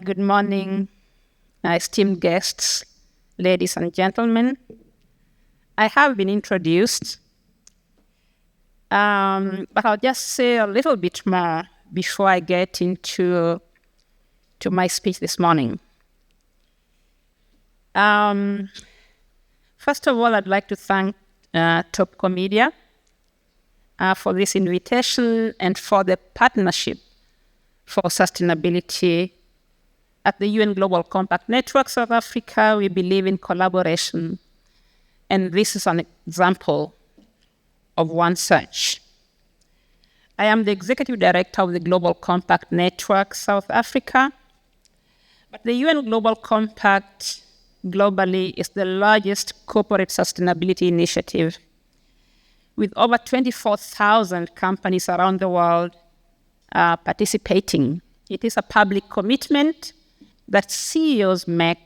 Good morning, esteemed guests, ladies and gentlemen. I have been introduced, but I'll just say a little bit more before I get into my speech this morning. First of all, I'd like to thank Topco Media for this invitation and for the partnership for sustainability. At the UN Global Compact Network South Africa, we believe in collaboration, and this is an example of one such. I am the Executive Director of the Global Compact Network South Africa, but the UN Global Compact globally is the largest corporate sustainability initiative with over 24,000 companies around the world participating. It is a public commitment that CEOs make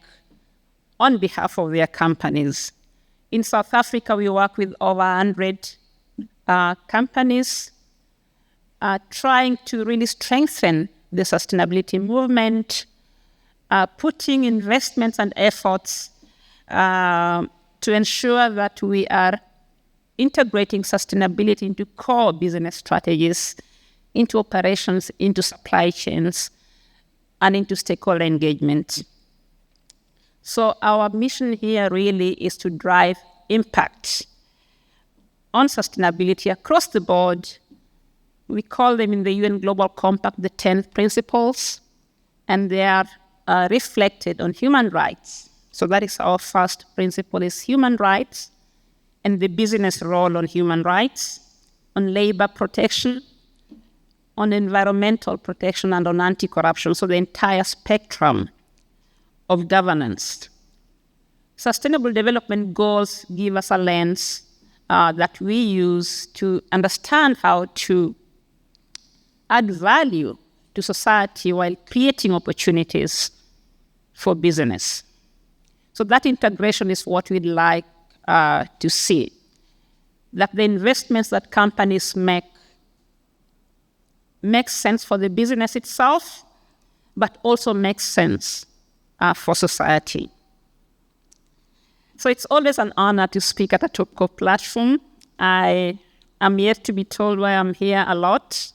on behalf of their companies. In South Africa, we work with over 100 companies trying to really strengthen the sustainability movement, putting investments and efforts to ensure that we are integrating sustainability into core business strategies, into operations, into supply chains, and into stakeholder engagement. So our mission here really is to drive impact on sustainability across the board. We call them in the UN Global Compact the 10 principles, and they are reflected on human rights. So that is our first principle, is human rights and the business role on human rights, on labor protection, on environmental protection, and on anti-corruption, so the entire spectrum of governance. Sustainable development goals give us a lens that we use to understand how to add value to society while creating opportunities for business. So that integration is what we'd like to see, that the investments that companies make sense for the business itself, but also makes sense for society. So it's always an honor to speak at a Topco platform. I am yet to be told why I'm here a lot.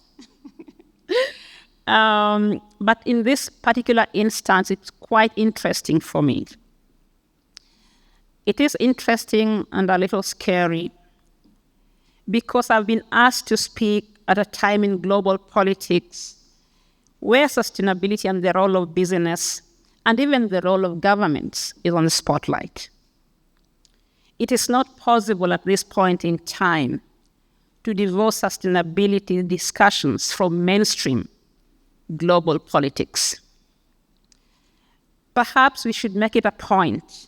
But in this particular instance, it's quite interesting for me. It is interesting and a little scary because I've been asked to speak at a time in global politics where sustainability and the role of business and even the role of governments is on the spotlight. It is not possible at this point in time to divorce sustainability discussions from mainstream global politics. Perhaps we should make it a point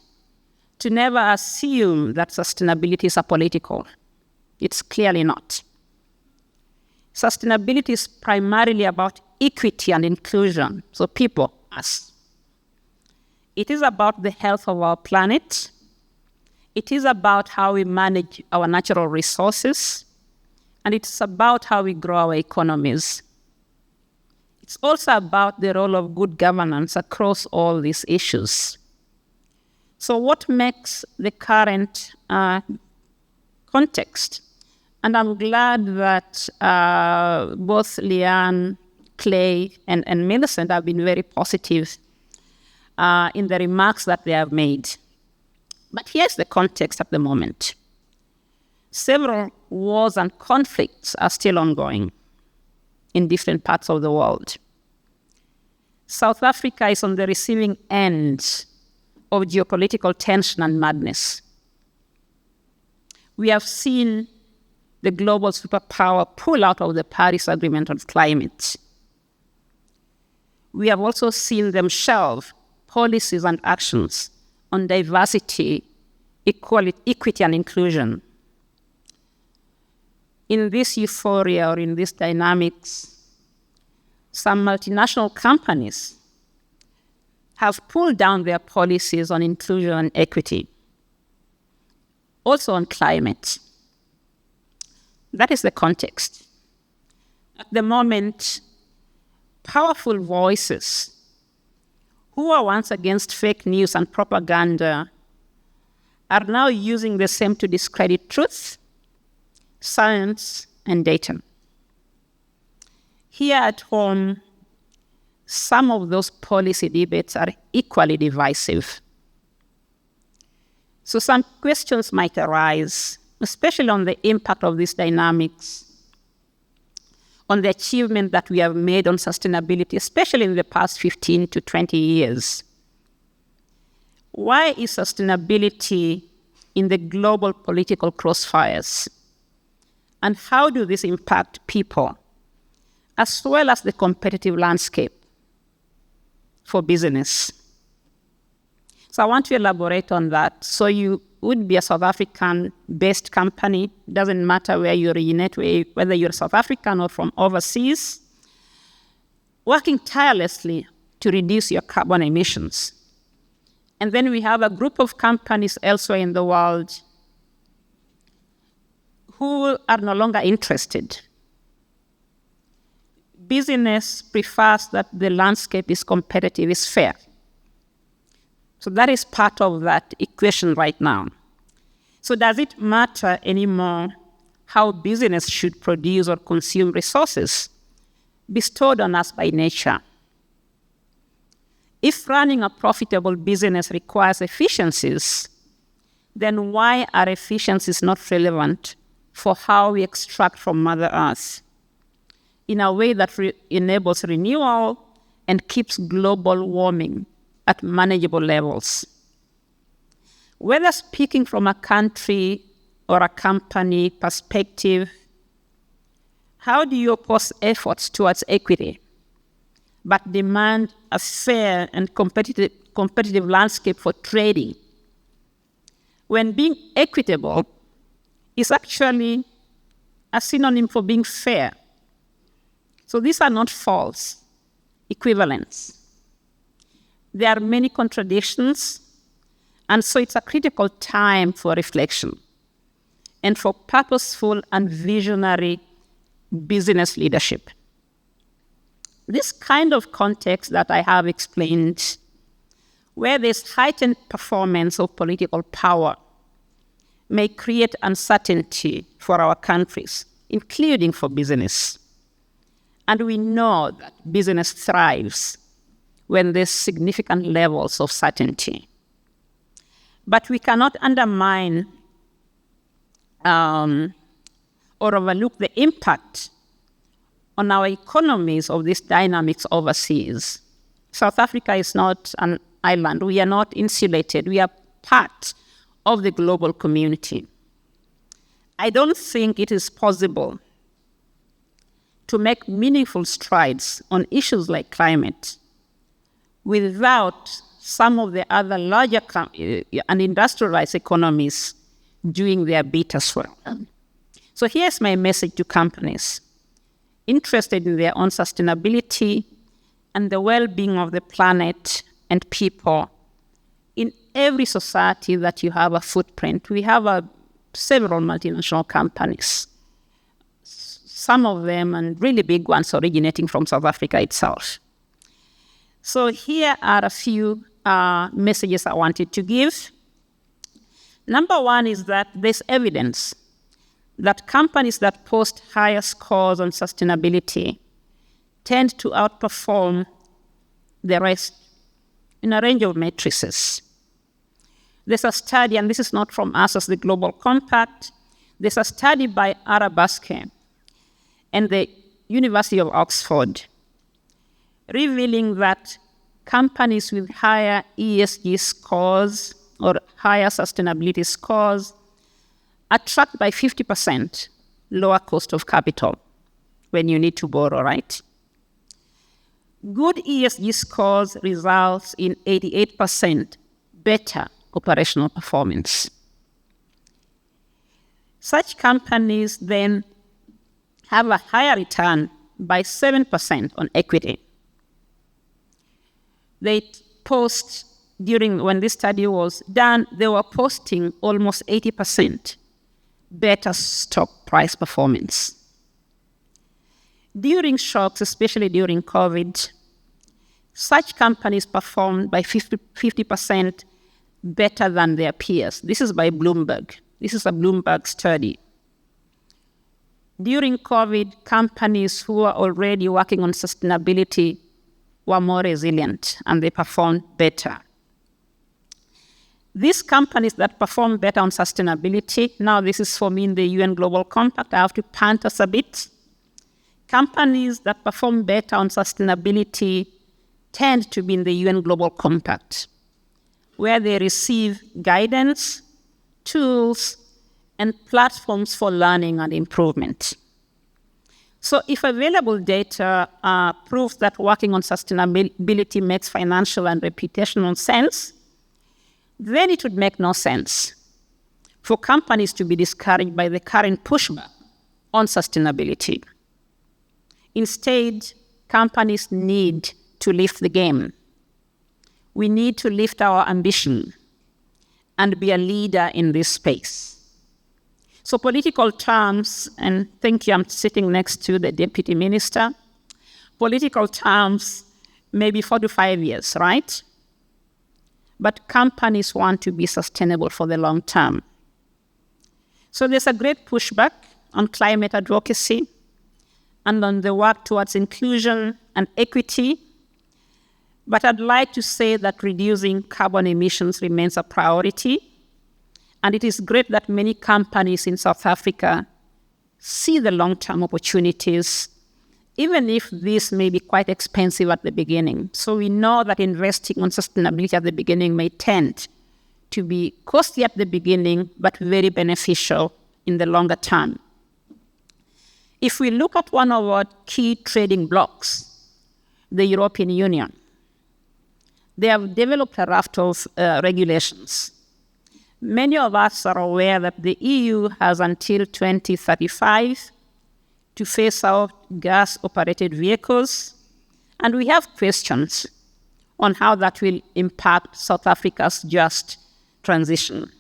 to never assume that sustainability is apolitical. It's clearly not. Sustainability is primarily about equity and inclusion, so people, us. It is about the health of our planet. It is about how we manage our natural resources, and it's about how we grow our economies. It's also about the role of good governance across all these issues. So what makes the current context? And I'm glad that both Leanne, Clay, and Millicent have been very positive in the remarks that they have made. But here's the context at the moment. Several wars and conflicts are still ongoing in different parts of the world. South Africa is on the receiving end of geopolitical tension and madness. We have seen the global superpower pull out of the Paris Agreement on climate. We have also seen them shelve policies and actions on diversity, equity, and inclusion. In this euphoria or in these dynamics, some multinational companies have pulled down their policies on inclusion and equity, also on climate. That is the context. At the moment, powerful voices who are once against fake news and propaganda are now using the same to discredit truth, science, and data. Here at home, some of those policy debates are equally divisive. So some questions might arise, especially on the impact of these dynamics on the achievement that we have made on sustainability, especially in the past 15 to 20 years. Why is sustainability in the global political crossfires? And how do this impact people, as well as the competitive landscape for business? So I want to elaborate on that. So you would be a South African-based company, doesn't matter where you originate, whether you're South African or from overseas, working tirelessly to reduce your carbon emissions. And then we have a group of companies elsewhere in the world who are no longer interested. Business prefers that the landscape is competitive, is fair. So that is part of that equation right now. So does it matter anymore how business should produce or consume resources bestowed on us by nature? If running a profitable business requires efficiencies, then why are efficiencies not relevant for how we extract from Mother Earth in a way that enables renewal and keeps global warming at manageable levels? Whether speaking from a country or a company perspective, how do you oppose efforts towards equity but demand a fair and competitive landscape for trading, when being equitable is actually a synonym for being fair? So these are not false equivalents. There are many contradictions, and so it's a critical time for reflection and for purposeful and visionary business leadership. This kind of context that I have explained, where there's heightened performance of political power, may create uncertainty for our countries, including for business. And we know that business thrives when there's significant levels of certainty. But we cannot undermine or overlook the impact on our economies of these dynamics overseas. South Africa is not an island. We are not insulated. We are part of the global community. I don't think it is possible to make meaningful strides on issues like climate without some of the other larger and industrialized economies doing their bit as well. So here's my message to companies interested in their own sustainability and the well-being of the planet and people. In every society that you have a footprint, we have several multinational companies, some of them and really big ones originating from South Africa itself. So here are a few messages I wanted to give. Number one is that there's evidence that companies that post higher scores on sustainability tend to outperform the rest in a range of matrices. There's a study, and this is not from us as the Global Compact, there's a study by Arabesque and the University of Oxford revealing that companies with higher ESG scores or higher sustainability scores attract by 50% lower cost of capital when you need to borrow, right? Good ESG scores results in 88% better operational performance. Such companies then have a higher return by 7% on equity. They post, when this study was done, they were posting almost 80% better stock price performance. During shocks, especially during COVID, such companies performed by 50% better than their peers. This is by Bloomberg. This is a Bloomberg study. During COVID, companies who were already working on sustainability were more resilient and they performed better. These companies that perform better on sustainability, now this is for me in the UN Global Compact, I have to pant us a bit. Companies that perform better on sustainability tend to be in the UN Global Compact, where they receive guidance, tools, and platforms for learning and improvement. So if available data proves that working on sustainability makes financial and reputational sense, then it would make no sense for companies to be discouraged by the current pushback on sustainability. Instead, companies need to lift the game. We need to lift our ambition and be a leader in this space. So political terms, and thank you, I'm sitting next to the Deputy Minister. Political terms, maybe 4 to 5 years, right? But companies want to be sustainable for the long term. So there's a great pushback on climate advocacy and on the work towards inclusion and equity. But I'd like to say that reducing carbon emissions remains a priority. And it is great that many companies in South Africa see the long-term opportunities, even if this may be quite expensive at the beginning. So we know that investing on sustainability at the beginning may tend to be costly at the beginning, but very beneficial in the longer term. If we look at one of our key trading blocs, the European Union, they have developed a raft of regulations. Many of us are aware that the EU has until 2035 to phase out gas-operated vehicles, and we have questions on how that will impact South Africa's just transition.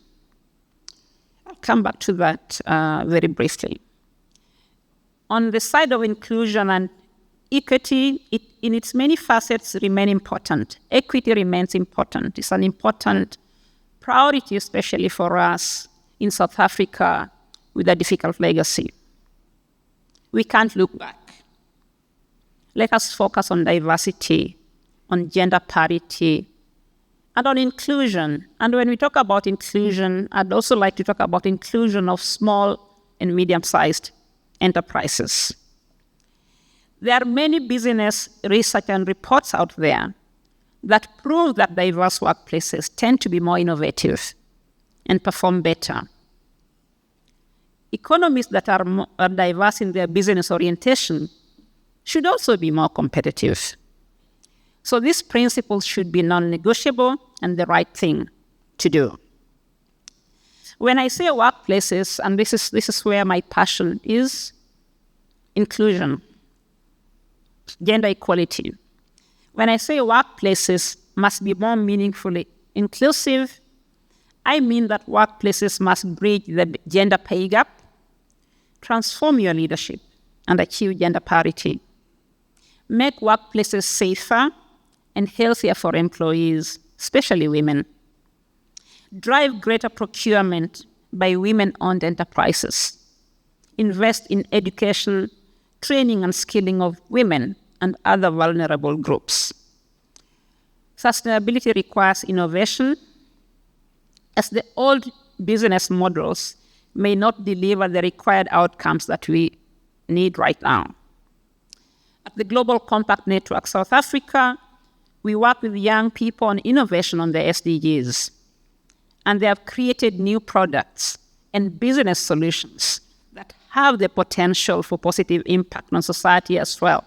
I'll come back to that very briefly. On the side of inclusion and equity, in its many facets remain important. Equity remains important. It's an important priority, especially for us in South Africa with a difficult legacy. We can't look back. Let us focus on diversity, on gender parity, and on inclusion. And when we talk about inclusion, I'd also like to talk about inclusion of small and medium-sized enterprises. There are many business research and reports out there that prove that diverse workplaces tend to be more innovative and perform better. Economies that are diverse in their business orientation should also be more competitive. So these principles should be non-negotiable and the right thing to do. When I say workplaces, and this is where my passion is, inclusion, gender equality. When I say workplaces must be more meaningfully inclusive, I mean that workplaces must bridge the gender pay gap, transform your leadership, and achieve gender parity. Make workplaces safer and healthier for employees, especially women. Drive greater procurement by women-owned enterprises. Invest in education, training, and skilling of women and other vulnerable groups. Sustainability requires innovation, as the old business models may not deliver the required outcomes that we need right now. At the Global Compact Network South Africa, we work with young people on innovation on the SDGs, and they have created new products and business solutions that have the potential for positive impact on society as well.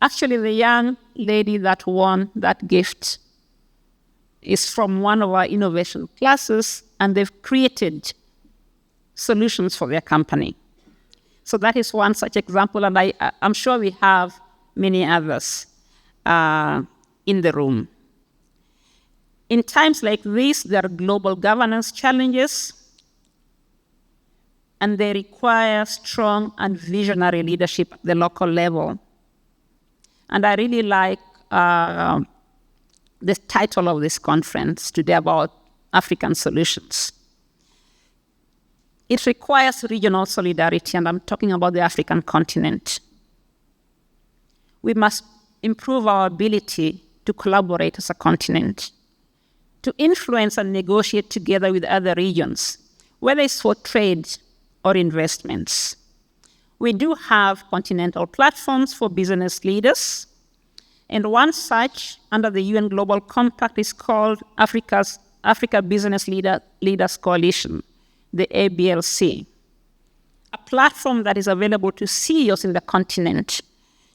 Actually, the young lady that won that gift is from one of our innovation classes, and they've created solutions for their company. So that is one such example, and I'm sure we have many others in the room. In times like this, there are global governance challenges, and they require strong and visionary leadership at the local level. And I really like the title of this conference today about African solutions. It requires regional solidarity, and I'm talking about the African continent. We must improve our ability to collaborate as a continent, to influence and negotiate together with other regions, whether it's for trade or investments. We do have continental platforms for business leaders, and one such under the UN Global Compact is called Africa Business Leaders Coalition, the ABLC, a platform that is available to CEOs in the continent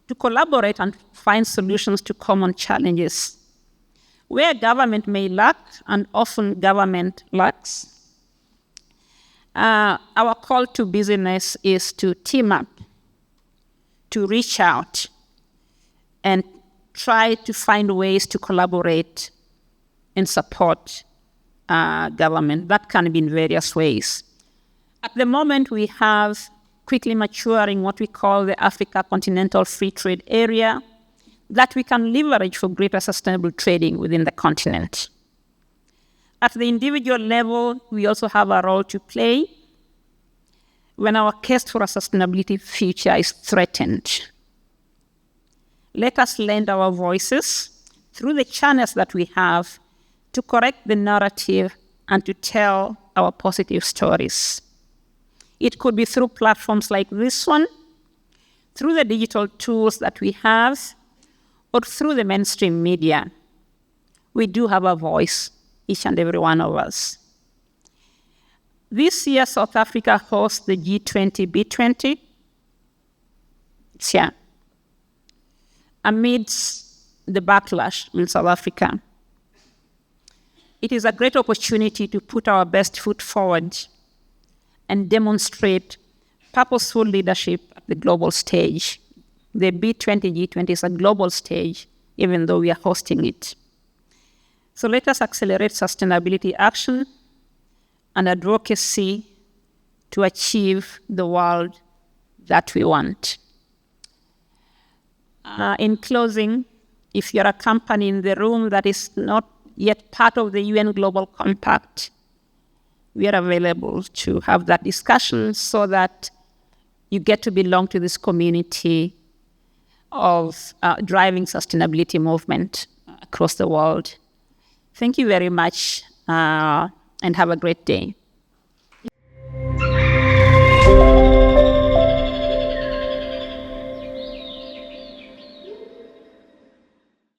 to collaborate and find solutions to common challenges. Where government may lack, and often government lacks, our call to business is to team up, to reach out, and try to find ways to collaborate and support government. That can be in various ways. At the moment, we have quickly maturing what we call the Africa Continental Free Trade Area that we can leverage for greater sustainable trading within the continent. At the individual level, we also have a role to play when our quest for a sustainability future is threatened. Let us lend our voices through the channels that we have to correct the narrative and to tell our positive stories. It could be through platforms like this one, through the digital tools that we have, or through the mainstream media. We do have a voice, each and every one of us. This year, South Africa hosts the G20, B20. It's here. Amidst the backlash in South Africa, it is a great opportunity to put our best foot forward and demonstrate purposeful leadership at the global stage. The B20, G20 is a global stage, even though we are hosting it. So let us accelerate sustainability action and advocacy to achieve the world that we want. In closing, if you're a company in the room that is not yet part of the UN Global Compact, we are available to have that discussion so that you get to belong to this community of driving sustainability movement across the world. Thank you very much, and have a great day.